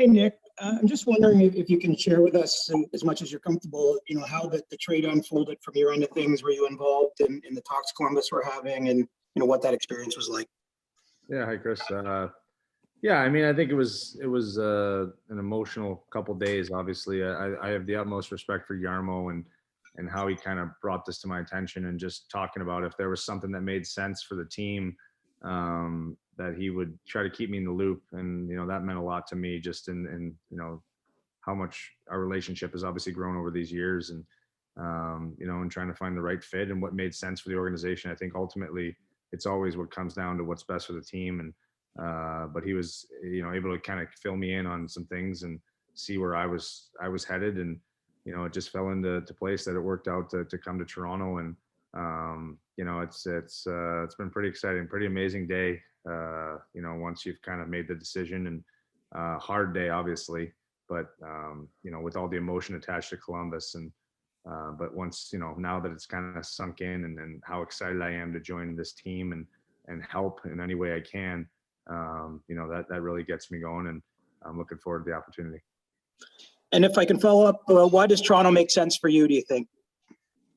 Hey, Nick, I'm just wondering if you can share with us, and as much as you're comfortable, how the trade unfolded from your end of things. Were you involved in the talks Columbus were having, and what that experience was like? Yeah, hi Chris. Yeah, I mean, I think it was an emotional couple days. Obviously, I have the utmost respect for Yarmo and how he kind of brought this to my attention, and just talking about if there was something that made sense for the team, that he would try to keep me in the loop, and that meant a lot to me, just in how much our relationship has obviously grown over these years, and and trying to find the right fit and what made sense for the organization. I think ultimately it's always what comes down to what's best for the team, and but he was able to kind of fill me in on some things and see where I was headed, and it just fell into place that it worked out to come to Toronto. And it's been pretty exciting, pretty amazing day, once you've kind of made the decision, and hard day obviously, but with all the emotion attached to Columbus. And but once now that it's kind of sunk in, and how excited I am to join this team and help in any way I can, that really gets me going, and I'm looking forward to the opportunity. And if I can follow up, why does Toronto make sense for you, do you think?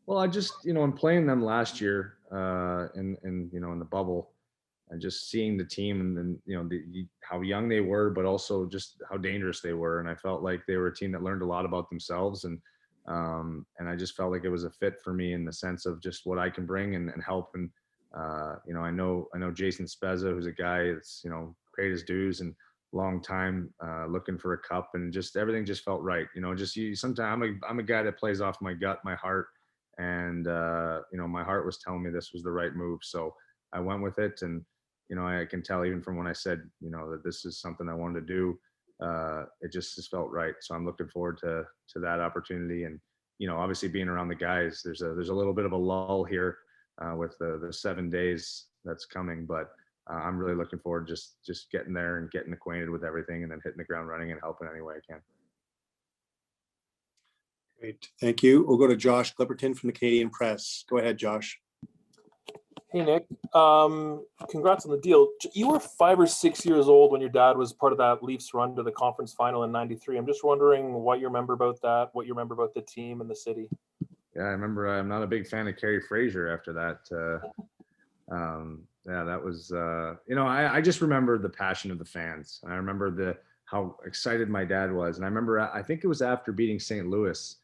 Well, I just, in playing them last year, in the bubble, and just seeing the team, and how young they were, but also just how dangerous they were. And I felt like they were a team that learned a lot about themselves. And I just felt like it was a fit for me in the sense of just what I can bring and help. And, I know Jason Spezza, who's a guy that's, paid his dues and long time, looking for a cup, and just everything just felt right. Sometimes I'm a guy that plays off my gut, my heart, and, my heart was telling me this was the right move. So I went with it. And, I can tell even from when I said, that this is something I wanted to do, it just felt right. So I'm looking forward to that opportunity. And, obviously being around the guys, there's a little bit of a lull here, with the 7 days that's coming, but I'm really looking forward to just getting there and getting acquainted with everything, and then hitting the ground running and helping any way I can. Great, thank you. We'll go to Josh Clipperton from the Canadian Press. Go ahead, Josh. Hey, Nick. Congrats on the deal. You were 5 or 6 years old when your dad was part of that Leafs run to the conference final in '93. I'm just wondering what you remember about that, what you remember about the team and the city. Yeah, I remember. I'm not a big fan of Kerry Fraser after that. Yeah, that was, I just remember the passion of the fans. And I remember how excited my dad was. And I remember, I think it was after beating St. Louis,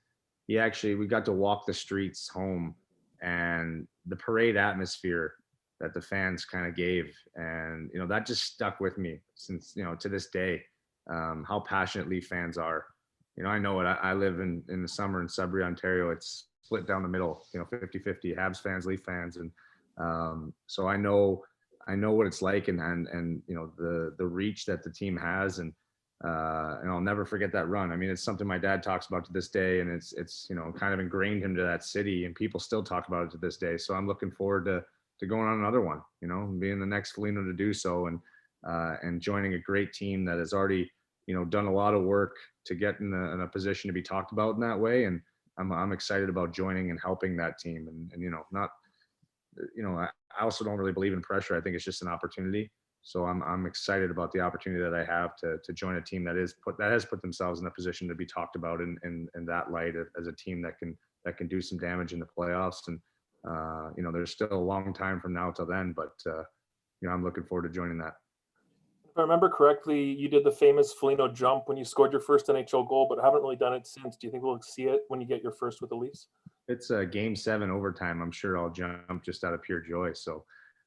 we got to walk the streets home, and the parade atmosphere that the fans kind of gave. And, that just stuck with me since, to this day, how passionate Leaf fans are. I know it. I live in the summer in Sudbury, Ontario. It's split down the middle, 50-50, Habs fans, Leaf fans. And so I know what it's like, and the reach that the team has. And I'll never forget that run. I mean, it's something my dad talks about to this day, and it's kind of ingrained him to that city, and people still talk about it to this day. So I'm looking forward to going on another one, being the next Foligno to do so, and joining a great team that has already, done a lot of work to get in a position to be talked about in that way. And I'm excited about joining and helping that team. And I also don't really believe in pressure. I think it's just an opportunity. So I'm excited about the opportunity that I have to join a team that has put themselves in a position to be talked about in that light, as a team that can do some damage in the playoffs. And there's still a long time from now till then, but I'm looking forward to joining that. If I remember correctly, you did the famous Foligno jump when you scored your first NHL goal, but haven't really done it since. Do you think we'll see it when you get your first with the Leafs? It's a Game 7 overtime. I'm sure I'll jump just out of pure joy. So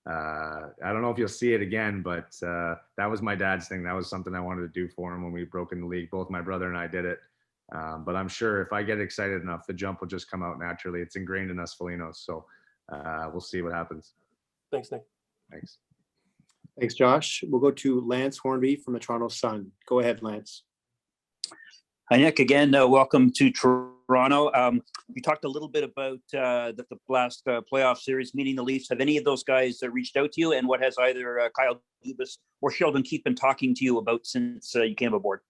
I don't know if you'll see it again, but that was my dad's thing. That was something I wanted to do for him when we broke in the league. Both my brother and I did it. But I'm sure if I get excited enough, the jump will just come out naturally. It's ingrained in us Folignos. So we'll see what happens. Thanks, Nick. Thanks. Thanks, Josh. We'll go to Lance Hornby from the Toronto Sun. Go ahead, Lance. Hi, Nick. Again, welcome to Toronto. You talked a little bit about the last playoff series, meeting the Leafs. Have any of those guys reached out to you? And what has either Kyle Dubas or Sheldon Keefe been talking to you about since you came aboard?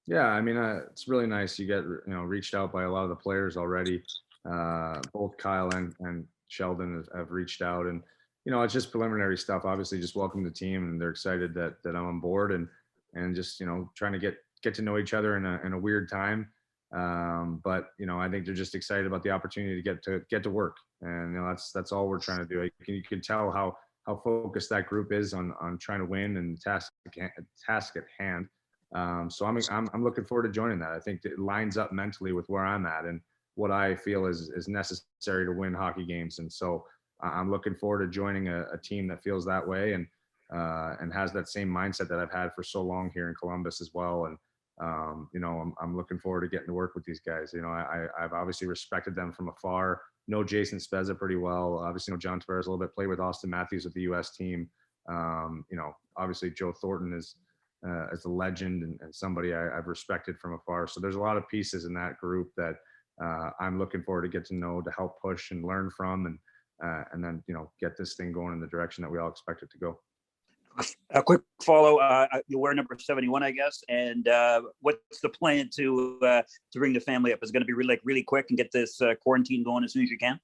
Yeah, I mean, it's really nice. You get reached out by a lot of the players already. Both Kyle and Sheldon have reached out, and it's just preliminary stuff. Obviously, just welcome the team, and they're excited that I'm on board, and just trying to get get to know each other in a weird time. But I think they're just excited about the opportunity to get to work, and that's all we're trying to do. You can tell how focused that group is on trying to win and task at hand. So I'm looking forward to joining that. I think it lines up mentally with where I'm at and what I feel is necessary to win hockey games. And so I'm looking forward to joining a team that feels that way and has that same mindset that I've had for so long here in Columbus as well. And I'm looking forward to getting to work with these guys. I've obviously respected them from afar. Know Jason Spezza pretty well. Obviously know John Tavares a little bit. Played with Austin Matthews with the U.S. team. Obviously Joe Thornton is a legend and somebody I've respected from afar. So there's a lot of pieces in that group that I'm looking forward to get to know, to help push and learn from, and then get this thing going in the direction that we all expect it to go. A quick follow. You wear number 71, I guess. And what's the plan to bring the family up? Is it going to be really quick and get this quarantine going as soon as you can?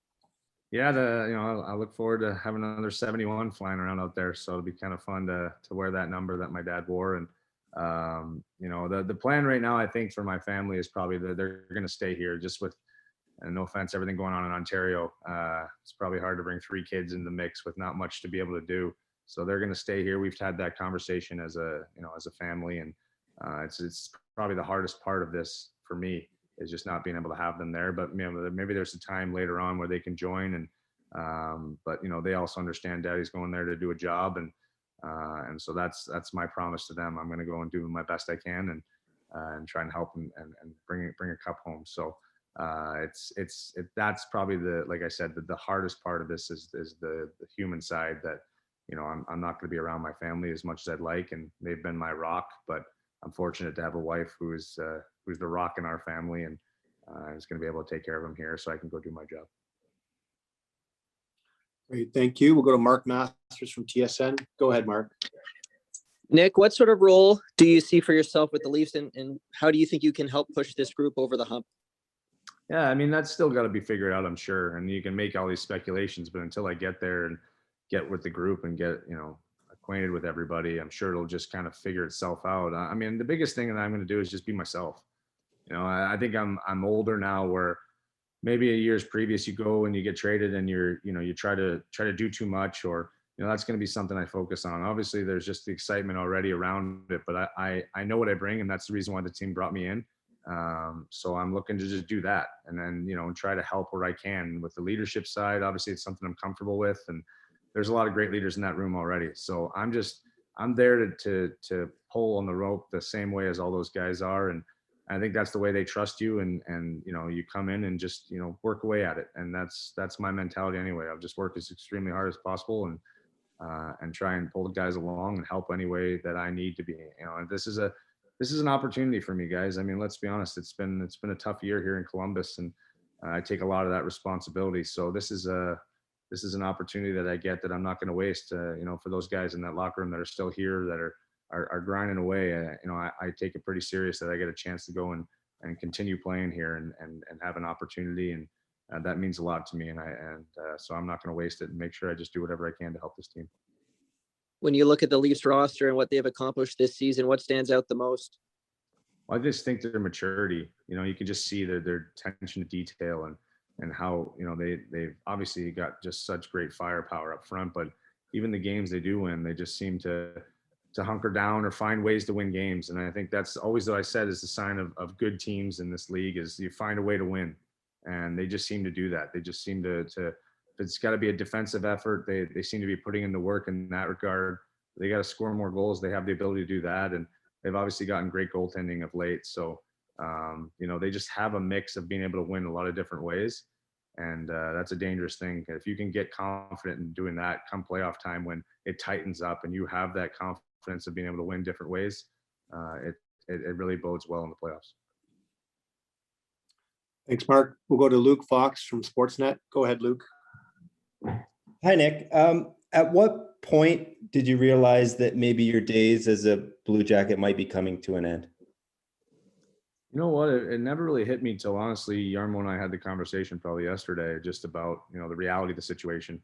Yeah, I look forward to having another 71 flying around out there. So it'll be kind of fun to wear that number that my dad wore. And the plan right now, I think for my family is probably that they're going to stay here. Just with, and no offense, everything going on in Ontario, it's probably hard to bring 3 kids in the mix with not much to be able to do. So they're going to stay here. We've had that conversation as a family, and it's probably the hardest part of this for me is just not being able to have them there. But maybe there's a time later on where they can join, and but they also understand Daddy's going there to do a job, and so that's my promise to them. I'm going to go and do my best I can, and try and help and bring a cup home. So that's probably like I said, the hardest part of this is the human side that. I'm not going to be around my family as much as I'd like, and they've been my rock. But I'm fortunate to have a wife who's the rock in our family, and is going to be able to take care of them here, so I can go do my job. Great, thank you. We'll go to Mark Masters from TSN. Go ahead, Mark. Nick, what sort of role do you see for yourself with the Leafs, and how do you think you can help push this group over the hump? Yeah, I mean, that's still got to be figured out, I'm sure. And you can make all these speculations, but until I get there and get with the group and get, acquainted with everybody, I'm sure it'll just kind of figure itself out. I mean, the biggest thing that I'm going to do is just be myself. I think I'm older now where maybe a years previous you go and you get traded and you try to do too much, or, that's going to be something I focus on. Obviously there's just the excitement already around it, but I know what I bring, and that's the reason why the team brought me in. So I'm looking to just do that, and then, try to help where I can with the leadership side. Obviously it's something I'm comfortable with, and there's a lot of great leaders in that room already. So I'm there to pull on the rope the same way as all those guys are. And I think that's the way they trust you. And you come in and just, work away at it. And that's my mentality anyway. I'll just work as extremely hard as possible and try and pull the guys along and help any way that I need to be, and this is an opportunity for me, guys. I mean, let's be honest. It's been a tough year here in Columbus, and I take a lot of that responsibility. So this is an opportunity that I get that I'm not going to waste, for those guys in that locker room that are still here, that are grinding away. I take it pretty serious that I get a chance to go and continue playing here and have an opportunity. And that means a lot to me. So I'm not going to waste it and make sure I just do whatever I can to help this team. When you look at the Leafs roster and what they've accomplished this season, what stands out the most? Well, I just think their maturity, you can just see their attention to detail and how, they've obviously got just such great firepower up front, but even the games they do win, they just seem to hunker down or find ways to win games. And I think that's always, what I said, is the sign of good teams in this league, is you find a way to win. And they just seem to do that. They just seem to if it's got to be a defensive effort, they seem to be putting in the work in that regard. They got to score more goals. They have the ability to do that. And they've obviously gotten great goaltending of late. So, they just have a mix of being able to win a lot of different ways. And that's a dangerous thing. If you can get confident in doing that come playoff time, when it tightens up and you have that confidence of being able to win different ways, it really bodes well in the playoffs. Thanks, Mark. We'll go to Luke Fox from Sportsnet. Go ahead, Luke. Hi, Nick. At what point did you realize that maybe your days as a Blue Jacket might be coming to an end? You know what? It never really hit me till, honestly, Yarmo and I had the conversation probably yesterday, just about, the reality of the situation.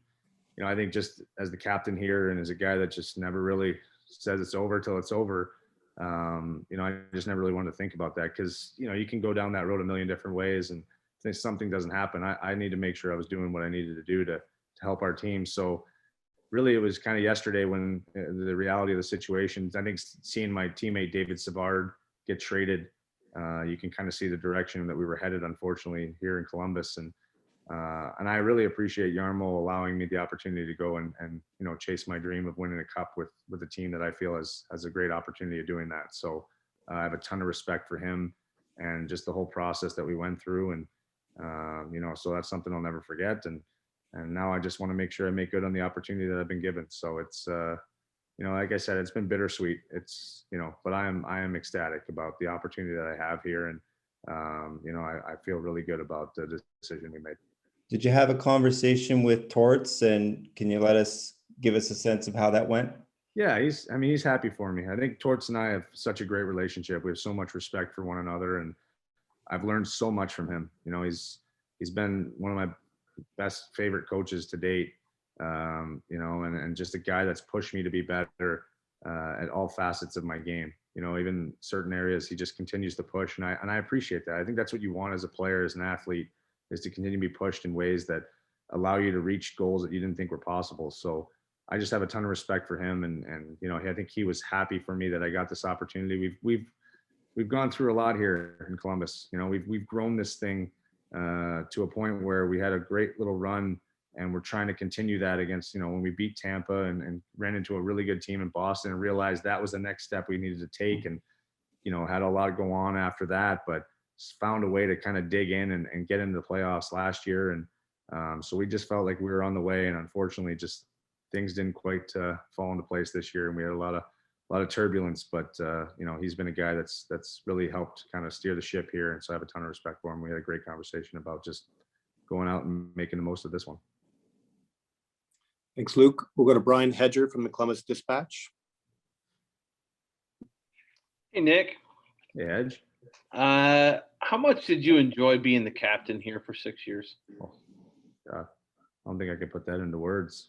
I think just as the captain here and as a guy that just never really says it's over till it's over, I just never really wanted to think about that because, you can go down that road a million different ways, and if something doesn't happen, I need to make sure I was doing what I needed to do to help our team. So really it was kind of yesterday when the reality of the situation, I think seeing my teammate David Savard get traded, you can kind of see the direction that we were headed, unfortunately, here in Columbus. And I really appreciate Yarmo allowing me the opportunity to go and chase my dream of winning a cup with a team that I feel has a great opportunity of doing that. So I have a ton of respect for him and just the whole process that we went through. And, so that's something I'll never forget. And now I just want to make sure I make good on the opportunity that I've been given. So it's, like I said, it's been bittersweet. It's, but I am ecstatic about the opportunity that I have here. And, I feel really good about the decision we made. Did you have a conversation with Torts, and can you give us a sense of how that went? Yeah, he's happy for me. I think Torts and I have such a great relationship. We have so much respect for one another, and I've learned so much from him. He's been one of my best favorite coaches to date. And just a guy that's pushed me to be better at all facets of my game. Even certain areas he just continues to push, and I appreciate that. I think that's what you want as a player, as an athlete, is to continue to be pushed in ways that allow you to reach goals that you didn't think were possible. So I just have a ton of respect for him, and I think he was happy for me that I got this opportunity. We've gone through a lot here in Columbus. We've grown this thing to a point where we had a great little run, and we're trying to continue that against, when we beat Tampa and ran into a really good team in Boston and realized that was the next step we needed to take, and, had a lot go on after that, but found a way to kind of dig in and get into the playoffs last year. And so we just felt like we were on the way, and unfortunately just things didn't quite fall into place this year. And we had a lot of turbulence, but he's been a guy that's really helped kind of steer the ship here. And so I have a ton of respect for him. We had a great conversation about just going out and making the most of this one. Thanks, Luke. We'll go to Brian Hedger from the Columbus Dispatch. Hey, Nick. Hey, Edge. How much did you enjoy being the captain here for 6 years? Oh, God. I don't think I could put that into words.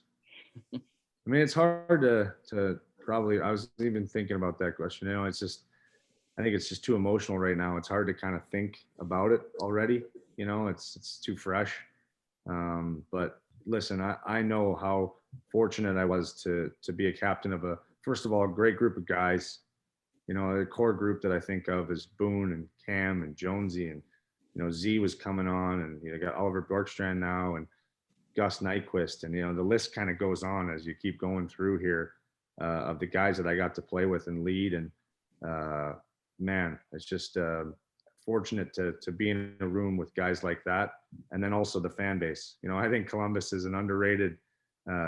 I mean, it's hard to probably, I was even thinking about that question. I think it's just too emotional right now. It's hard to kind of think about it already. It's too fresh. But listen, I know how fortunate I was to be a captain of first of all, a great group of guys. A core group that I think of is Boone and Cam and Jonesy, and, Z was coming on, and you got Oliver Bjorkstrand now, and Gus Nyquist, and, the list kind of goes on as you keep going through here of the guys that I got to play with and lead. And man, it's just fortunate to be in a room with guys like that. And then also the fan base. I think Columbus is an underrated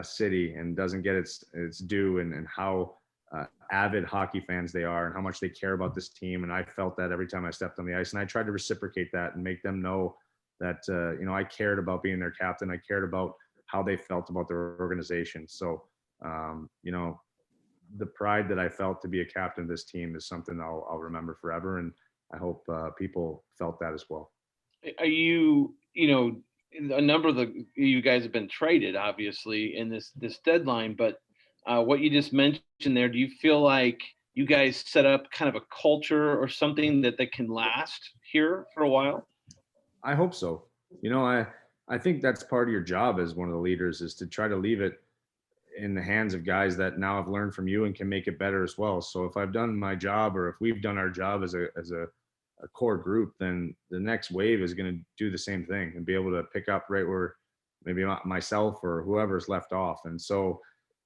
city and doesn't get its due, and how avid hockey fans they are and how much they care about this team. And I felt that every time I stepped on the ice, and I tried to reciprocate that and make them know that, I cared about being their captain. I cared about how they felt about their organization. So, the pride that I felt to be a captain of this team is something I'll remember forever. And I hope people felt that as well. Are you, a number of you guys have been traded, obviously, in this deadline, but what you just mentioned there, do you feel like you guys set up kind of a culture or something that can last here for a while? I hope so. I think that's part of your job as one of the leaders, is to try to leave it in the hands of guys that now have learned from you and can make it better as well. So if I've done my job, or if we've done our job as a core group, then the next wave is going to do the same thing and be able to pick up right where maybe myself or whoever's left off. And so,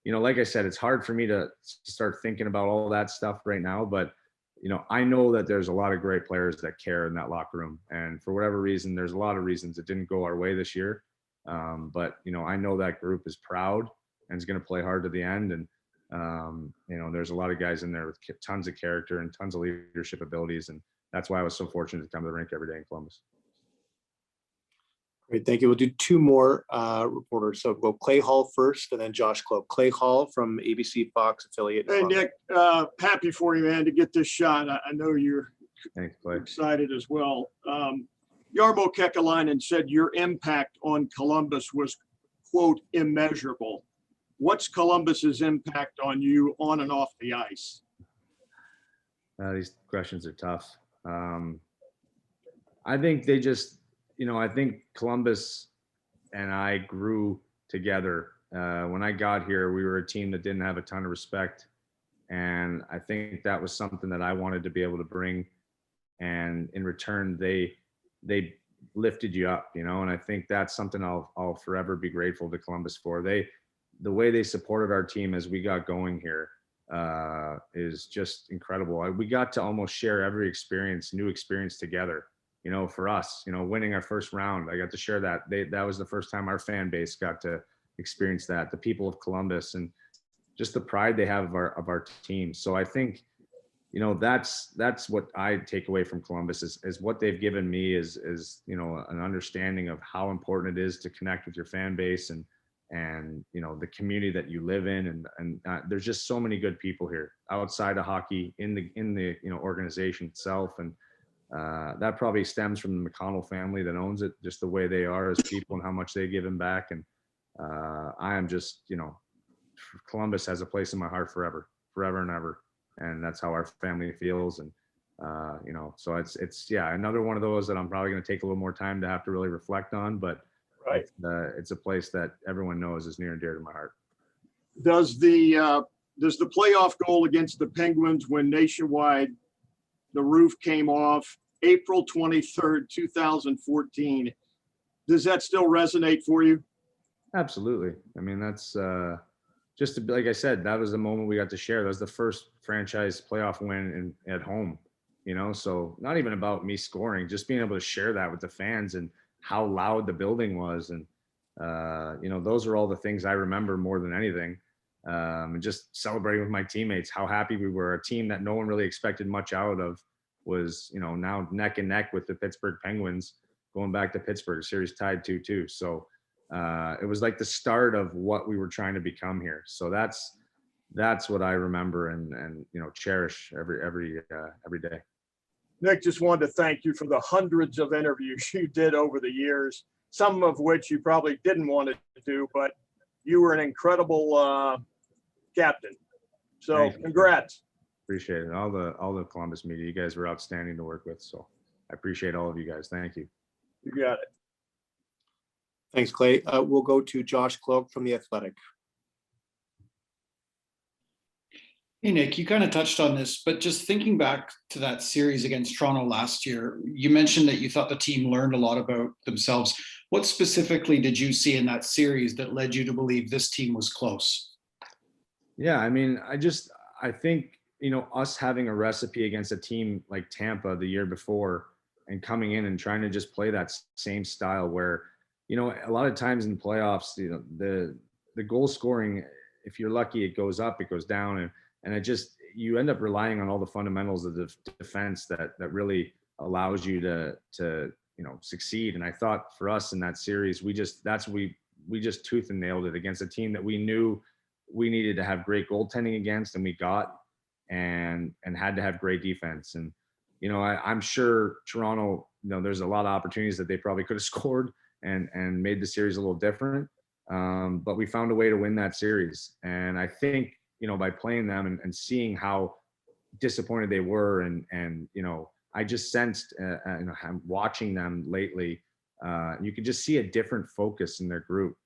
like I said, it's hard for me to start thinking about all that stuff right now, but I know that there's a lot of great players that care in that locker room. And for whatever reason, there's a lot of reasons it didn't go our way this year. But, I know that group is proud and is going to play hard to the end. And, there's a lot of guys in there with tons of character and tons of leadership abilities. And that's why I was so fortunate to come to the rink every day in Columbus. Great, thank you. We'll do two more reporters. So we'll go Clay Hall first, and then Josh Klopp. Clay Hall from ABC Fox affiliate. Hey, Nick, happy for you, man, to get this shot. I know you're Thanks, Clay. excited as well. Jarmo Kekalainen said your impact on Columbus was, quote, immeasurable. What's Columbus's impact on you on and off the ice? These questions are tough. I think they just, I think Columbus and I grew together. When I got here, we were a team that didn't have a ton of respect. And I think that was something that I wanted to be able to bring. And in return, they lifted you up, and I think that's something I'll forever be grateful to Columbus for. The way they supported our team as we got going here is just incredible. We got to almost share every new experience together. For us, winning our first round, I got to share that. That was the first time our fan base got to experience that. The people of Columbus and just the pride they have of our team. So I think, that's what I take away from Columbus is what they've given me is an understanding of how important it is to connect with your fan base and the community that you live in. And there's just so many good people here outside of hockey in the organization itself. And that probably stems from the McConnell family that owns it, just the way they are as people and how much they've given back. And I am just, Columbus has a place in my heart forever and ever. And that's how our family feels. And, so it's another one of those that I'm probably going to take a little more time to have to really reflect on, but Right. It's a place that everyone knows is near and dear to my heart. Does the playoff goal against the Penguins when nationwide the roof came off April 23rd, 2014, does that still resonate for you? Absolutely. I mean, that's just like I said, that was the moment we got to share. That was the first franchise playoff win at home, so not even about me scoring, just being able to share that with the fans and how loud the building was. And, those are all the things I remember more than anything. And just celebrating with my teammates, how happy we were. A team that no one really expected much out of was, now neck and neck with the Pittsburgh Penguins going back to Pittsburgh, series tied 2-2. So it was like the start of what we were trying to become here. So that's what I remember and cherish every day. Nick, just wanted to thank you for the hundreds of interviews you did over the years, some of which you probably didn't want to do, but you were an incredible captain. So congrats. Appreciate it. All the Columbus media, you guys were outstanding to work with. So I appreciate all of you guys. Thank you. You got it. Thanks, Clay. We'll go to Josh Cloak from The Athletic. Hey, Nick, you kind of touched on this, but just thinking back to that series against Toronto last year, you mentioned that you thought the team learned a lot about themselves. What specifically did you see in that series that led you to believe this team was close? Yeah, I mean, I think, us having a recipe against a team like Tampa the year before and coming in and trying to just play that same style where, a lot of times in playoffs, the goal scoring, if you're lucky, it goes up, it goes down. And you end up relying on all the fundamentals of the defense that really allows you to succeed. And I thought for us in that series, we just tooth and nailed it against a team that we knew we needed to have great goaltending against, and we got, and had to have great defense. And, I'm sure Toronto, there's a lot of opportunities that they probably could have scored and made the series a little different. But we found a way to win that series. And I think, by playing them and seeing how disappointed they were. And I just sensed, watching them lately, you could just see a different focus in their group,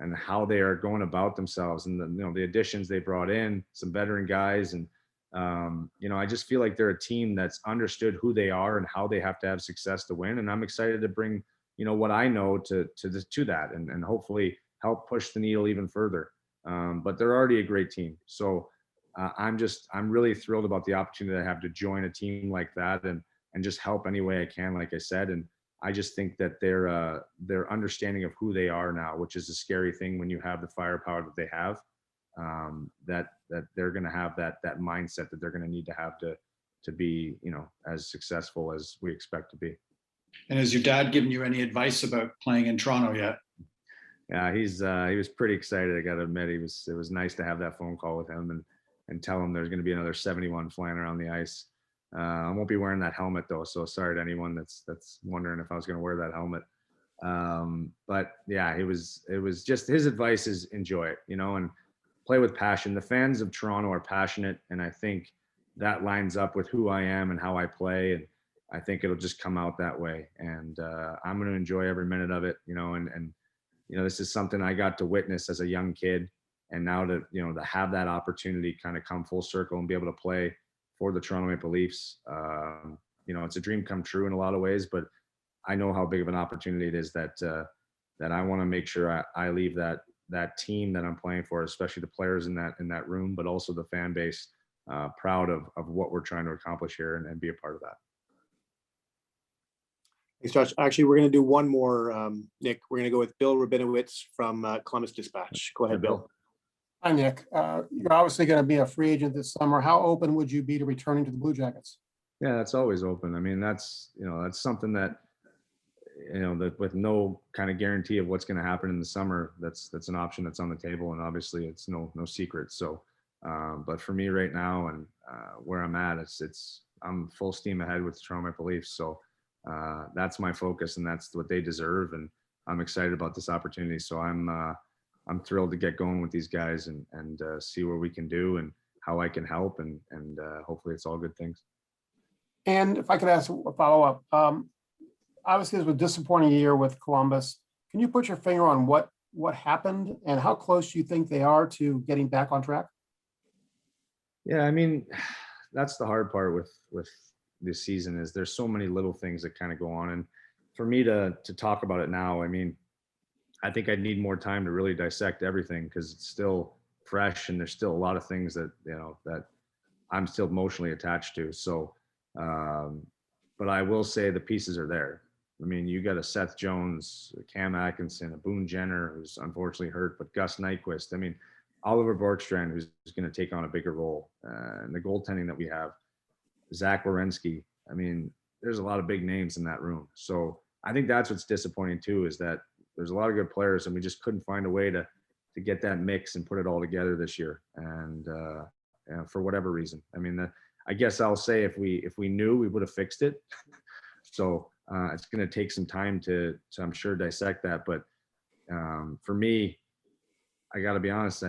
and how they are going about themselves and the additions they brought in, some veteran guys. And, I just feel like they're a team that's understood who they are and how they have to have success to win. And I'm excited to bring, what I know to that and hopefully help push the needle even further. But they're already a great team. So I'm really thrilled about the opportunity I have to join a team like that and just help any way I can, like I said. And I just think that their understanding of who they are now, which is a scary thing when you have the firepower that they have, that they're going to have that mindset that they're going to need to have to be, as successful as we expect to be. And has your dad given you any advice about playing in Toronto yet? Yeah, he was pretty excited. I got to admit, it was nice to have that phone call with him and tell him there's going to be another 71 flying around the ice. I won't be wearing that helmet though, so sorry to anyone that's wondering if I was going to wear that helmet. But yeah, it was just his advice is enjoy it, and play with passion. The fans of Toronto are passionate, and I think that lines up with who I am and how I play. And I think it'll just come out that way. And I'm going to enjoy every minute of it, and this is something I got to witness as a young kid. And now to have that opportunity kind of come full circle and be able to play for the Toronto Maple Leafs, it's a dream come true in a lot of ways, but I know how big of an opportunity it is that I want to make sure I leave that team that I'm playing for, especially the players in that room, but also the fan base, proud of what we're trying to accomplish here and be a part of that. Thanks, Josh. Actually, we're going to do one more, Nick. We're going to go with Bill Rabinowitz from Columbus Dispatch. Go ahead, Bill. Hi, Nick. You're obviously going to be a free agent this summer. How open would you be to returning to the Blue Jackets? Yeah, that's always open. I mean, that's something that, that with no kind of guarantee of what's going to happen in the summer, that's an option that's on the table. And obviously it's no secret. So, but for me right now and where I'm at, I'm full steam ahead with the Toronto Maple Leafs. So that's my focus and that's what they deserve. And I'm excited about this opportunity. So I'm thrilled to get going with these guys and see what we can do and how I can help. And hopefully it's all good things. And if I could ask a follow-up, obviously it was a disappointing year with Columbus. Can you put your finger on what happened and how close you think they are to getting back on track? Yeah, I mean, that's the hard part with this season is there's so many little things that kind of go on. And for me to talk about it now, I mean, I think I'd need more time to really dissect everything because it's still fresh and there's still a lot of things that, that I'm still emotionally attached to. So, but I will say the pieces are there. I mean, you got a Seth Jones, a Cam Atkinson, a Boone Jenner, who's unfortunately hurt, but Gus Nyquist. I mean, Oliver Borkstrand, who's going to take on a bigger role. And the goaltending that we have, Zach Werenski. I mean, there's a lot of big names in that room. So I think that's what's disappointing too, is that there's a lot of good players and we just couldn't find a way to get that mix and put it all together this year. And for whatever reason, I mean, I guess I'll say if we knew, we would have fixed it. So it's going to take some time to I'm sure dissect that. But for me, I got to be honest.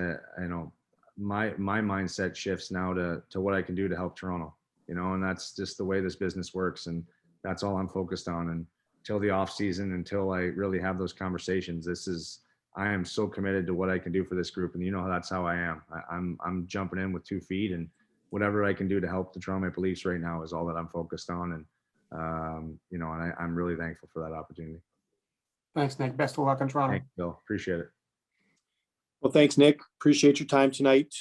My mindset shifts now to what I can do to help Toronto. And that's just the way this business works, and that's all I'm focused on. And until the off season, until I really have those conversations, I am so committed to what I can do for this group, and that's how I am. I'm jumping in with 2 feet, and whatever I can do to help the Toronto Maple Leafs right now is all that I'm focused on. And and I'm really thankful for that opportunity. Thanks, Nick. Best of luck in Toronto. Thanks, Bill. Appreciate it. Well, thanks, Nick. Appreciate your time tonight.